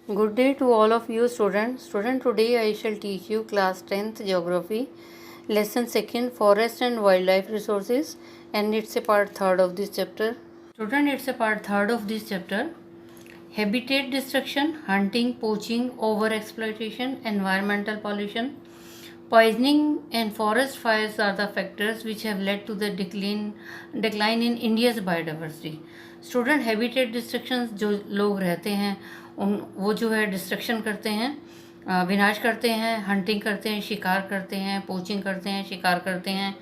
Good day to all of you students. Today I shall teach you class 10th geography, lesson 2nd forest and wildlife resources, and it's a part 3rd of this chapter. It's a part 3rd of this chapter. Habitat destruction, hunting, poaching, over exploitation, environmental pollution, poisoning and forest fires are the factors which have led to the decline in India's biodiversity. Student habitat destructions जो लोग रहते हैं वो जो है destruction करते हैं, विनाश करते हैं, हंटिंग करते हैं, शिकार करते हैं, पोचिंग करते हैं, शिकार करते हैं,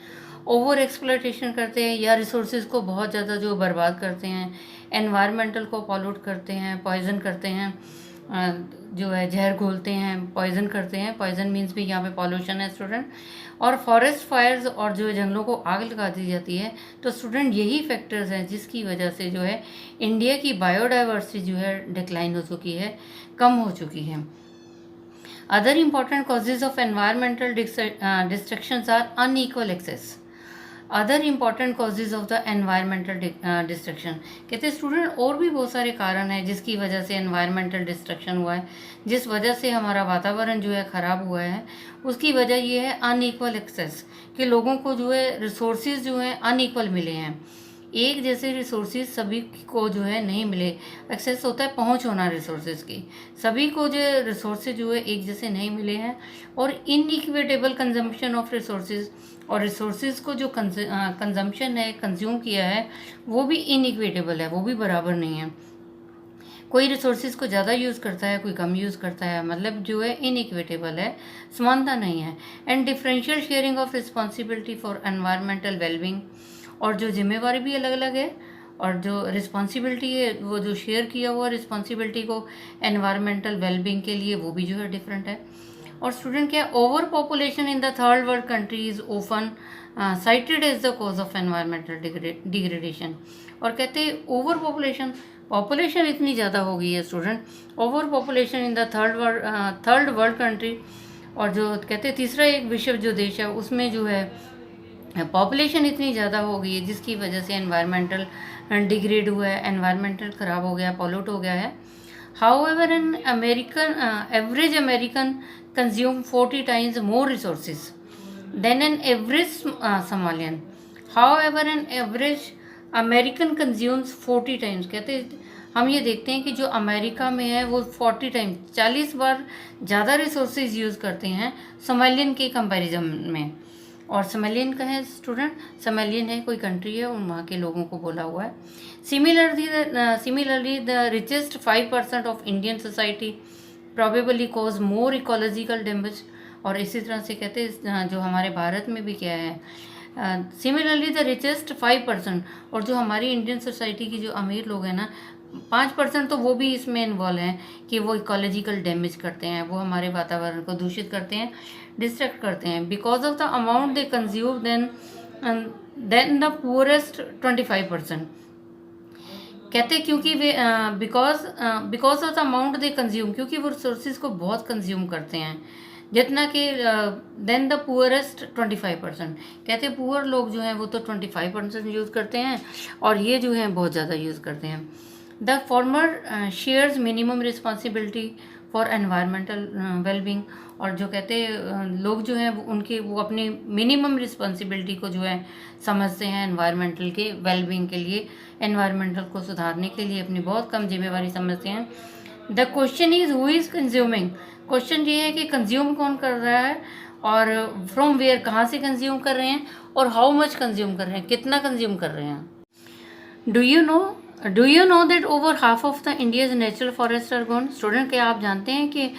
ओवर एक्सप्लॉयटेशन करते हैं या रिसोर्सेज को बहुत ज़्यादा जो बर्बाद करते हैं, एनवायरमेंटल को पॉल्यूट करते हैं, पॉइजन करते हैं, जो है जहर घोलते हैं, पॉइजन करते हैं. पॉइजन मीन्स भी यहाँ पे पॉल्यूशन है स्टूडेंट. और फॉरेस्ट फायर्स और जो जंगलों को आग लगा दी जाती है. तो स्टूडेंट यही फैक्टर्स हैं जिसकी वजह से जो है इंडिया की बायोडाइवर्सिटी जो है डिक्लाइन हो चुकी है, कम हो चुकी है. Other important causes of environmental destructions are unequal access. Other important causes of the environmental destruction. कहते हैं स्टूडेंट और भी बहुत सारे कारण हैं जिसकी वजह से एनवायरमेंटल डिस्ट्रक्शन हुआ है, जिस वजह से हमारा वातावरण जो है ख़राब हुआ है. उसकी वजह ये है अनइक्वल एक्सेस, कि लोगों को जो है रिसोर्सेज जो हैं अनइक्वल मिले हैं. एक जैसे रिसोर्सेज सभी को जो है नहीं मिले. एक्सेस होता है पहुंच होना रिसोर्सेज की. सभी को जो रिसोर्सेज जो है एक जैसे नहीं मिले हैं. और इनइक्विटेबल कंजम्पशन ऑफ रिसोर्सेज, और रिसोर्सेज को जो कंजम्पशन है, कंज्यूम किया है, वो भी इनइक्विटेबल है, वो भी बराबर नहीं है. कोई रिसोर्सेज को ज़्यादा यूज़ करता है, कोई कम यूज़ करता है, मतलब जो है इनइक्विटेबल है, समानता नहीं है. And differential sharing of responsibility for environmental wellbeing, और जो जिम्मेवारी भी अलग अलग है, और जो रिस्पॉन्सिबिलिटी है वो जो शेयर किया हुआ रिस्पॉन्सिबिलिटी को एनवायरमेंटल वेलबींग के लिए, वो भी जो है डिफरेंट है. और स्टूडेंट क्या, over population in the third world countries often cited as the cause of environmental degradation. और कहते हैं ओवर पॉपुलेशन इतनी ज़्यादा हो गई है student, over population in the third world country. और जो कहते हैं तीसरा एक विश्व जो देश है उसमें जो है पॉपुलेशन इतनी ज़्यादा हो गई है जिसकी वजह से एनवायरमेंटल डिग्रेड हुआ है, एनवायरमेंटल ख़राब हो गया, पॉल्यूट हो गया है. However, an average American consume 40 times more resources than an average Somalian. However, an average American consumes 40 times. कहते हैं हम ये देखते हैं कि जो अमेरिका में है वो 40 टाइम्स 40 बार ज़्यादा रिसोर्सेज यूज़ करते हैं सोमालियन के कंपैरिजन में. और सोमालियन का है स्टूडेंट, सोमालियन है कोई कंट्री है, उन वहाँ के लोगों को बोला हुआ है. Similarly, the richest 5% of Indian society probably cause more ecological damage. और इसी तरह से कहते हैं जो हमारे भारत में भी क्या है, सिमिलरली द रिचेस्ट 5%, और जो हमारी इंडियन सोसाइटी की जो अमीर लोग हैं ना 5%, तो वो भी इसमें इन्वॉल्व हैं कि वो इकोलॉजिकल डैमेज करते हैं, वो हमारे वातावरण को दूषित करते हैं, डिस्ट्रैक्ट करते हैं. Because of the amount they consume than the poorest 25%. कहते हैं क्योंकि वे because of the amount they consume, क्योंकि वो रिसोर्सेज को बहुत कंज्यूम करते हैं जितना कि देन द पुअरेस्ट 25%. कहते हैं पुअर लोग जो हैं वो तो 25% यूज़ करते हैं और ये जो हैं बहुत ज़्यादा यूज़ करते हैं. The former shares minimum responsibility for environmental wellbeing. और जो कहते हैं लोग जो हैं वो अपनी मिनिमम रिस्पॉन्सिबिलिटी को जो है समझते हैं एनवायरमेंटल के वेलबींग के लिए, एनवायरमेंटल को सुधारने के लिए अपनी बहुत कम जिम्मेवारी समझते हैं. The question is who is consuming. Question ये है कि कंज्यूम कौन कर रहा है, और फ्रॉम वेयर, कहाँ से कंज्यूम कर रहे हैं, और हाउ मच कंज्यूम कर रहे हैं, कितना कंज्यूम कर रहे हैं. Do you know that over half of the India's natural forest are gone. Student क्या आप जानते हैं कि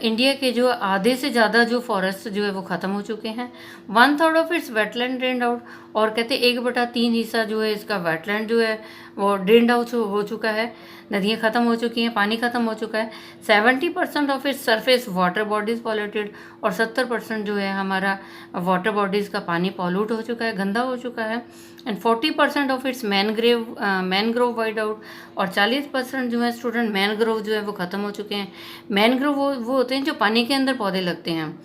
इंडिया के जो आधे से ज़्यादा जो फॉरेस्ट जो है वो ख़त्म हो चुके हैं. 1/3 of its wetland drained out. और कहते हैं 1/3 हिस्सा जो है इसका वेटलैंड जो है वो ड्रेन्ड आउट हो चुका है. नदियाँ ख़त्म हो चुकी हैं, पानी ख़त्म हो चुका है. 70% of its surface water bodies polluted. और 70% जो है हमारा वाटर बॉडीज़ का पानी पॉल्यूट हो चुका है, गंदा हो चुका है. And 40% of its mangrove wide out. और 40% जो है स्टूडेंट मैनग्रोव जो है वो ख़त्म हो चुके हैं. मैनग्रोव वो होते हैं जो पानी के अंदर पौधे लगते हैं.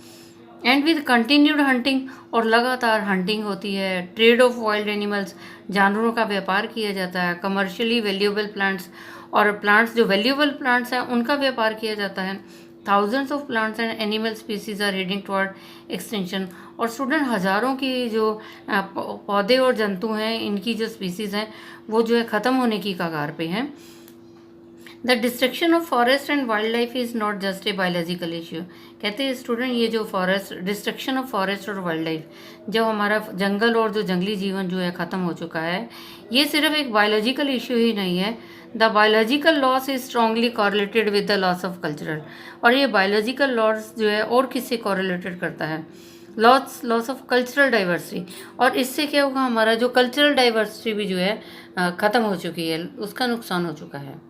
एंड विद कंटिन्यूड हंटिंग, और लगातार हंटिंग होती है. ट्रेड ऑफ वाइल्ड एनिमल्स, जानवरों का व्यापार किया जाता है. कमर्शियली वैल्यूएबल प्लांट्स, और प्लांट्स जो वैल्यूएबल प्लांट्स हैं उनका व्यापार किया जाता है। Thousands of plants and animal species are heading toward extinction. और स्टूडेंट हज़ारों की जो पौधे और जंतु हैं, इनकी जो स्पीसीज़ हैं वो जो है ख़त्म होने की कगार पे हैं। The destruction of forest and wild life is not just a biological issue. कहते हैं स्टूडेंट ये जो फॉरेस्ट डिस्ट्रक्शन ऑफ फॉरेस्ट और वाइल्ड लाइफ, जब हमारा जंगल और जो जंगली जीवन जो है ख़त्म हो चुका है, ये सिर्फ एक बायोलॉजिकल इश्यू ही नहीं है। The biological loss is strongly correlated with the loss of cultural. और ये बायोलॉजिकल लॉस जो है और किससे कॉरिलेटेड करता है? Loss of cultural diversity. और इससे क्या होगा, हमारा जो कल्चरल डाइवर्सिटी भी जो है ख़त्म हो चुकी है, उसका नुकसान हो चुका है।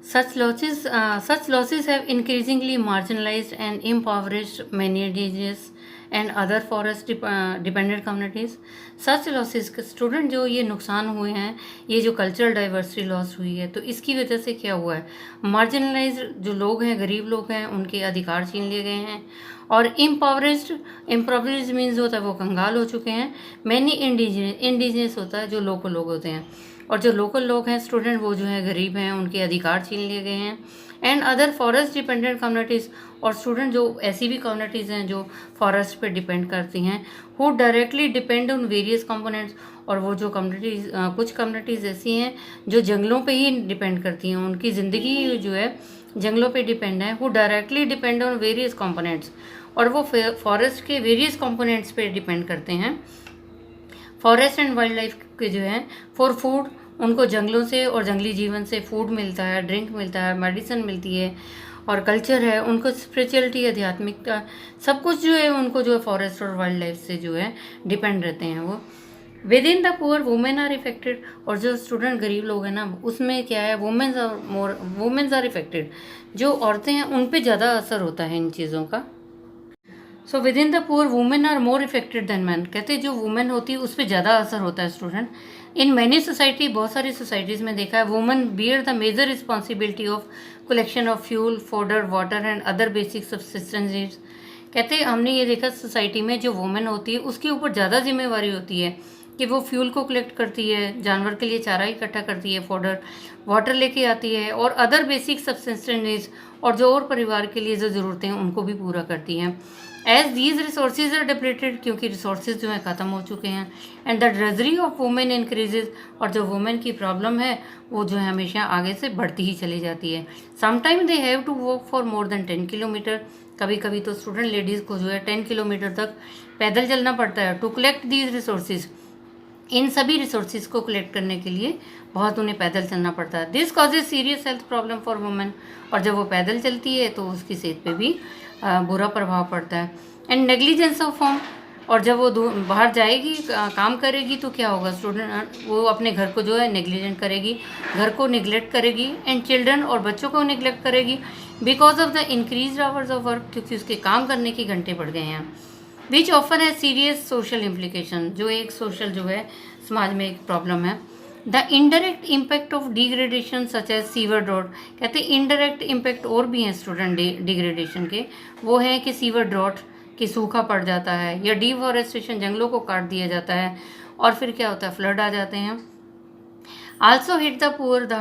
Such losses have increasingly marginalized and impoverished many indigenous and other forest dependent communities. Such losses, student जो ये नुकसान हुए हैं, ये जो कल्चरल डाइवर्सिटी लॉस हुई है, तो इसकी वजह से क्या हुआ है? मार्जिनलाइज जो लोग हैं, गरीब लोग हैं, उनके अधिकार छीन लिए गए हैं। और इम्पोवरिश्ड मीन्स होता है वो कंगाल हो चुके हैं। मैनी इंडिजिनस होता है जो लोकल लोग होते हैं, और जो लोकल लोग हैं स्टूडेंट वो जो है गरीब हैं, उनके अधिकार छीन लिए गए हैं। And other forest dependent communities, और स्टूडेंट जो ऐसी भी कम्युनिटीज़ हैं जो फॉरेस्ट पे डिपेंड करती हैं, who directly depend on various components. और वो जो कम्युनिटीज़ कुछ कम्युनिटीज़ ऐसी हैं जो जंगलों पे ही डिपेंड करती हैं, उनकी ज़िंदगी जो है जंगलों पे डिपेंड है। Who directly depend on various components, और वो फॉरेस्ट के वेरियस कंपोनेंट्स पे डिपेंड करते हैं। फॉरेस्ट एंड वाइल्ड लाइफ के जो है फॉर फूड, उनको जंगलों से और जंगली जीवन से फूड मिलता है, ड्रिंक मिलता है, मेडिसिन मिलती है, और कल्चर है, उनको स्पिरिचुअलिटी, आध्यात्मिकता, सब कुछ जो है उनको जो है फॉरेस्ट और वाइल्ड लाइफ से जो है डिपेंड रहते हैं वो। Within the poor women are affected, और जो स्टूडेंट गरीब लोग हैं ना, उसमें क्या है, वुमेन्स आर इफेक्टेड। जो औरतें हैं उन पे ज़्यादा असर होता है इन चीज़ों का। So within the poor women are more affected than man. कहते हैं जो वुमेन होती है उस पर ज़्यादा असर होता है स्टूडेंट। इन मैनी सोसाइटी, बहुत सारी सोसाइटीज़ में देखा है, women bear the major responsibility of collection of fuel, fodder, water and other basic subsistence needs. कहते हैं हमने ये देखा सोसाइटी में जो वुमेन होती है उसके ऊपर ज़्यादा जिम्मेवारी होती है कि वो फ्यूल को कलेक्ट करती है, जानवर के लिए चारा इकट्ठा करती है, फॉडर, वाटर लेके आती है, और अदर बेसिक सब्सिस्टेंस नीड्स, और जो और परिवार के लिए जो ज़रूरतें हैं उनको भी पूरा करती हैं। As these resources are depleted, क्योंकि रिसोर्सेज जो हैं ख़त्म हो चुके हैं। And the drudgery of women increases, और जो वुमेन की प्रॉब्लम है वो जो है हमेशा आगे से बढ़ती ही चली जाती है। Sometime they have to walk for more than 10 kilometre. कभी कभी तो स्टूडेंट लेडीज़ को जो है 10 किलोमीटर तक पैदल चलना पड़ता है टू कलेक्ट दीज रिसोर्सेज। इन सभी रिसोर्सेज को कलेक्ट करने के लिए बहुत उन्हें पैदल चलना पड़ता है। This causes serious health problem for women, और जब वो पैदल चलती है तो उसकी सेहत पे भी बुरा प्रभाव पड़ता है। एंड नेग्लिजेंस ऑफ होम, और जब वो बाहर जाएगी काम करेगी तो क्या होगा स्टूडेंट, वो अपने घर को जो है नेग्लिजेंट करेगी, घर को निगलेक्ट करेगी। एंड चिल्ड्रन, और बच्चों को निगलेक्ट करेगी because of the increase hours of work, क्योंकि उसके काम करने के घंटे बढ़ गए हैं। विच ऑफन है सीरियस सोशल इम्प्लीकेशन, जो एक सोशल जो है समाज में एक प्रॉब्लम है। The indirect impact of degradation such as severe drought. कहते हैं इनडायरेक्ट इम्पैक्ट और भी हैं स्टूडेंट डिग्रेडेशन के, वो है कि सीवर ड्रॉट, कि सूखा पड़ जाता है, या डिफॉरेस्टेशन, जंगलों को काट दिया जाता है, और फिर क्या होता है, फ्लड आ जाते हैं। Also hit the poor the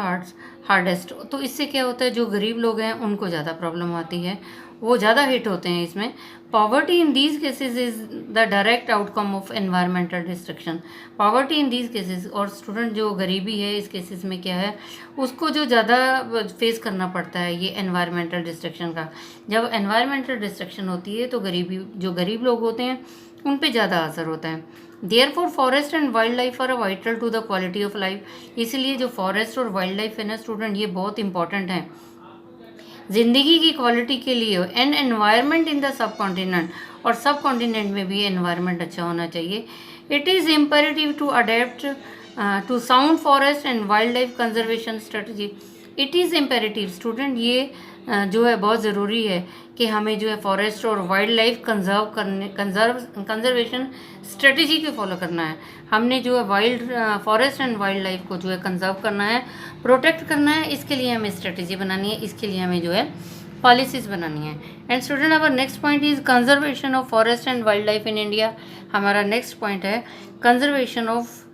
hardest, तो इससे क्या होता है, जो गरीब लोग हैं उनको ज़्यादा प्रॉब्लम आती है, वो ज़्यादा हिट होते हैं इसमें। Poverty in these cases is the direct outcome of environmental destruction. Poverty in these cases, और स्टूडेंट जो गरीबी है इस केसेस में क्या है, उसको जो ज़्यादा फेस करना पड़ता है ये एनवायरमेंटल डिस्ट्रक्शन का। जब एनवायरमेंटल डिस्ट्रक्शन होती है तो जो गरीब लोग होते हैं उन पे ज़्यादा असर होता है। Therefore forest and wild life are vital to the quality of life. इसलिए जो फॉरेस्ट और वाइल्ड लाइफ है ना स्टूडेंट, ये बहुत इंपॉर्टेंट है ज़िंदगी की क्वालिटी के लिए। And environment in the sub continent, और सब कॉन्टिनेंट में भी एनवायरनमेंट अच्छा होना चाहिए। It is imperative to adopt to sound forest and wild life conservation strategy. It is imperative student, ये जो है बहुत ज़रूरी है कि हमें जो है फॉरेस्ट और वाइल्ड लाइफ कंजर्वेशन स्ट्रेटजी को फॉलो करना है। हमने जो है फॉरेस्ट एंड वाइल्ड लाइफ को जो है कंजर्व करना है, प्रोटेक्ट करना है। इसके लिए हमें स्ट्रेटजी बनानी है, इसके लिए हमें जो है पॉलिसीज़ बनानी है। And student our next point is conservation of forest and wild life in India. हमारा नेक्स्ट पॉइंट है conservation of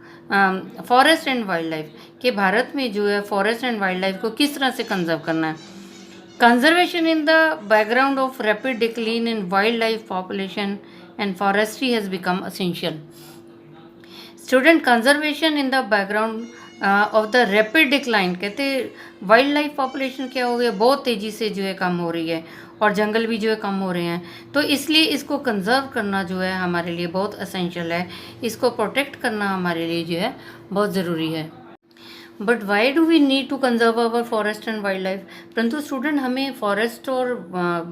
forest and wild life. कि भारत में जो है फॉरेस्ट एंड वाइल्ड लाइफ को किस तरह से कंजर्व करना है। Conservation in the background of rapid decline in wild life population and forestry has become essential. Student, conservation in the background of the rapid decline, कहते वाइल्ड लाइफ पॉपुलेशन क्या हो गया, बहुत तेज़ी से जो है कम हो रही है और जंगल भी जो है कम हो रहे हैं, तो इसलिए इसको कंजर्व करना जो है हमारे लिए बहुत असेंशियल है, इसको प्रोटेक्ट करना हमारे लिए जो है बहुत ज़रूरी है। But why do we need to conserve our forest and wild life? परंतु स्टूडेंट, हमें फॉरेस्ट और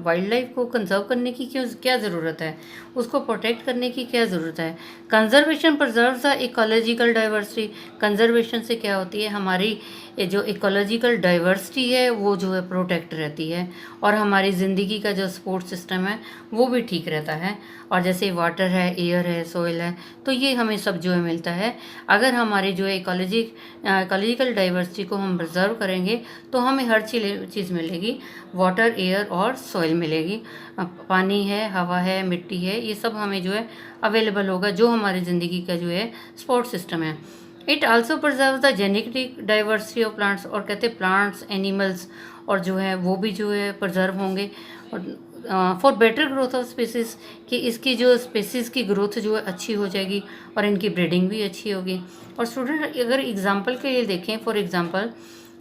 वाइल्ड लाइफ को कंजर्व करने की क्या ज़रूरत है, उसको प्रोटेक्ट करने की क्या ज़रूरत है? Conservation preserves the ecological diversity. Conservation से क्या होती है, हमारी जो इकोलॉजिकल डाइवर्सिटी है वो जो है प्रोटेक्ट रहती है और हमारी ज़िंदगी का जो सपोर्ट सिस्टम है वो भी ठीक रहता है। और जैसे वाटर है, एयर है, सोइल है, तो ये हमें सब जो है मिलता है। अगर हमारी जो है इकोलॉजिकल डाइवर्सिटी को हम प्रिजर्व करेंगे तो हमें हर चीज़ मिलेगी, वाटर, एयर और सोइल मिलेगी, पानी है, हवा है, मिट्टी है, ये सब हमें जो है अवेलेबल होगा, जो हमारी ज़िंदगी का जो है सपोर्ट सिस्टम है। It also preserve the genetic diversity of plants, और कहते हैं प्लांट्स, एनिमल्स और जो है वो भी जो है प्रिजर्व होंगे for better growth of species, कि इसकी जो स्पीसीज़ की ग्रोथ जो है अच्छी हो जाएगी और इनकी ब्रीडिंग भी अच्छी होगी। और स्टूडेंट, अगर एग्जांपल के लिए देखें, फॉर एग्जांपल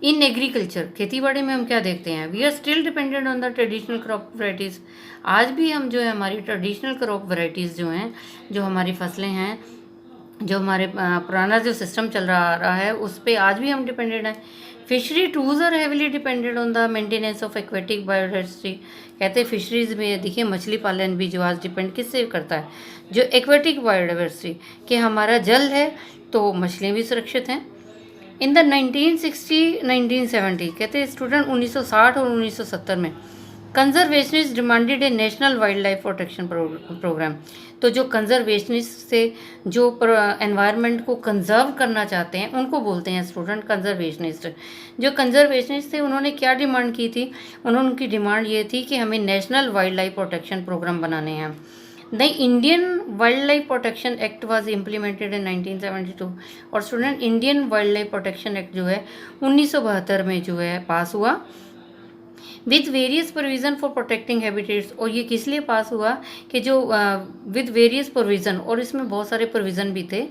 इन एग्रीकल्चर, खेती बाड़ी में हम क्या देखते हैं, we are still dependent on the traditional crop varieties. आज भी हम जो है हमारी ट्रेडिशनल क्रॉप वैराइटीज़ जो हैं, जो हमारी फसलें हैं, जो हमारे पुराना जो सिस्टम चल रहा है उस पर आज भी हम डिपेंडेंट हैं। Fishery tools are heavily dependent on the maintenance of aquatic biodiversity. कहते हैं फिशरीज में देखिए मछली पालन भी जो आज डिपेंड किससे करता है, जो एक्वेटिक बायोडाइवर्सिटी, कि हमारा जल है तो मछलियाँ भी सुरक्षित हैं। इन द 1960-1970, कहते हैं स्टूडेंट 1960 और 1970 में conservationist demanded a national wild life protection programme. तो जो कंजर्वेशनिस्ट से जो एनवायरनमेंट को कंजर्व करना चाहते हैं उनको बोलते हैं स्टूडेंट कंजर्वेशनिस्ट। जो कंजर्वेशनिस्ट थे उन्होंने क्या डिमांड की थी, उनकी डिमांड ये थी कि हमें national wild life protection programme बनाने हैं। The Indian wild life protection act was implemented in 1972। और student, Indian wild life protection act जो है 1972 में जो है पास हुआ with various provision for protecting habitats. और ये किस लिए पास हुआ कि जो विथ वेरियस प्रोविज़न, और इसमें बहुत सारे प्रोविज़न भी थे,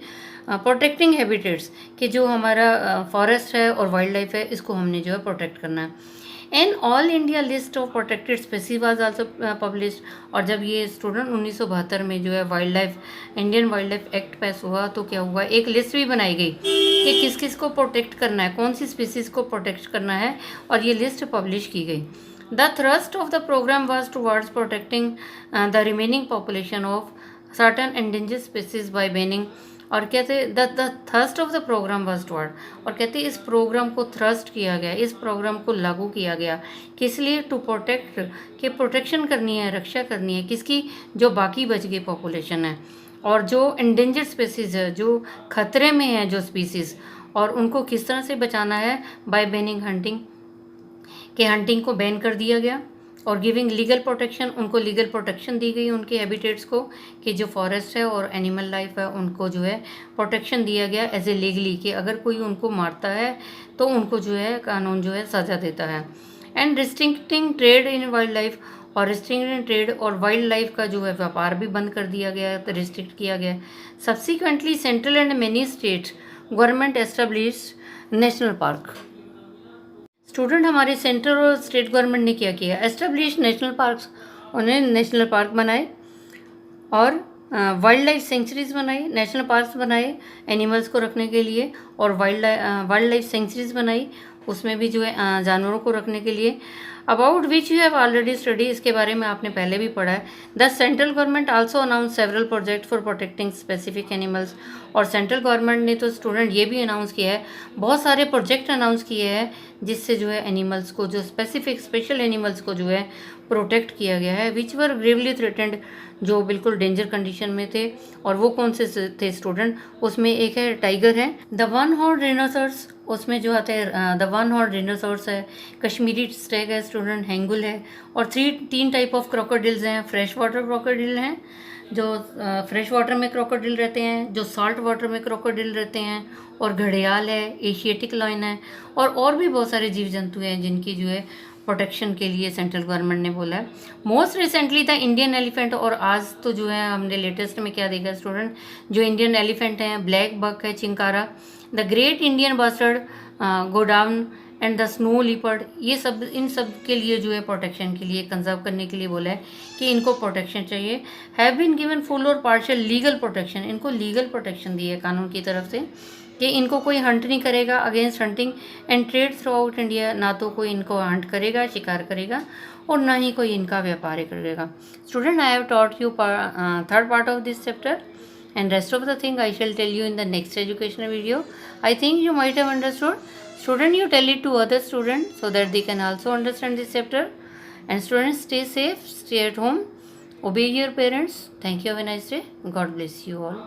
प्रोटेक्टिंग हैबिटेट्स, कि जो हमारा फॉरेस्ट है और वाइल्ड लाइफ है इसको हमने जो है प्रोटेक्ट करना है। An all India list of protected species was also published. और जब ये स्टूडेंट 1972 में जो है Indian wild life act pass हुआ तो क्या हुआ, एक लिस्ट भी बनाई गई कि किस किस को प्रोटेक्ट करना है, कौन सी स्पीसीज़ को प्रोटेक्ट करना है, और ये लिस्ट पब्लिश की गई। The thrust of the programme was towards protecting the remaining population of certain endangered species by banning. और कहते the thirst of the programme was toward, और कहते इस प्रोग्राम को थ्रस्ट किया गया, इस प्रोग्राम को लागू किया गया किस लिए, टू प्रोटेक्ट, के प्रोटेक्शन करनी है, रक्षा करनी है किसकी, जो बाकी बच गई पॉपुलेशन है और जो एंडेंजर्ड स्पीसीज है, जो खतरे में है जो स्पीसीज, और उनको किस तरह से बचाना है, बाय बैनिंग हंटिंग, के हंटिंग को बैन कर दिया गया। और गिविंग लीगल प्रोटेक्शन, उनको लीगल प्रोटेक्शन दी गई उनके हैबिटेट्स को, कि जो फॉरेस्ट है और एनिमल लाइफ है उनको जो है प्रोटेक्शन दिया गया एज ए लीगली, कि अगर कोई उनको मारता है तो उनको जो है कानून जो है सज़ा देता है। And restricting trade in wild life, और रिस्ट्रिक्टिंग ट्रेड और वाइल्ड लाइफ का जो है व्यापार भी बंद कर दिया गया, तो रिस्ट्रिक्ट किया गया। Subsequently central and many states government established national park. Student, हमारे सेंट्रल और स्टेट गवर्नमेंट ने क्या किया, एस्टेब्लिश नेशनल पार्क्स, उन्हें नेशनल पार्क बनाए और वाइल्ड लाइफ सेंचुरीज बनाई, नेशनल पार्क्स बनाए एनिमल्स को रखने के लिए, और वाइल्ड लाइफ सेंचुरीज बनाई, उसमें भी जो है जानवरों को रखने के लिए। About which you have already study, इसके बारे में आपने पहले भी पढ़ा है। The central government also announce several project for protecting specific animals. और सेंट्रल गवर्नमेंट ने तो स्टूडेंट ये भी अनाउंस किया है, बहुत सारे प्रोजेक्ट अनाउंस किए हैं जिससे जो है एनिमल्स को, जो स्पेशल एनिमल्स को जो है प्रोटेक्ट किया गया है, विच वर ग्रेवली थ्रेटेंड, जो बिल्कुल डेंजर कंडीशन में थे। और वो कौन से थे स्टूडेंट, उसमें एक है टाइगर है, द वन हॉर्न रिनोसर्स, उसमें जो आते हैं द वन हॉर्न रिनोसर्स है, कश्मीरी स्टेग है स्टूडेंट, हैंगुल है, और तीन टाइप ऑफ क्रोकोडिल्स हैं. फ्रेश वाटर क्रोकोडिल हैं जो फ्रेश वाटर में क्रोकोडिल रहते हैं, जो सॉल्ट वाटर में क्रोकोडिल रहते हैं, और घड़ियाल है, एशियाटिक लायन है, और भी बहुत सारे जीव जंतु हैं जिनकी जो है प्रोटेक्शन के लिए सेंट्रल गवर्नमेंट ने बोला है. Most recently the Indian elephant, और आज तो जो है हमने लेटेस्ट में क्या देखा स्टूडेंट, जो इंडियन एलिफेंट हैं, ब्लैक बक है, chinkara, the great Indian bustard, godown and the snow leopard, ये सब इन सब के लिए जो है प्रोटेक्शन के लिए, कंजर्व करने के लिए बोला है कि इनको प्रोटेक्शन चाहिए. हैव बीन गिवन फुल और पार्शियल लीगल प्रोटेक्शन, इनको लीगल प्रोटेक्शन दी है कानून की तरफ से कि इनको कोई हंट नहीं करेगा, against hunting and trade through out India, ना तो कोई इनको हंट करेगा, शिकार करेगा, और ना ही कोई इनका व्यापार करेगा. Student, I have taught you third part of this chapter, and rest of the thing I shall tell you in the next educational video. I think you might have understood. Student, you tell it to other students so that they can also understand this chapter. And students, stay safe, stay at home, obey your parents. Thank you. Have a nice day. God bless you all.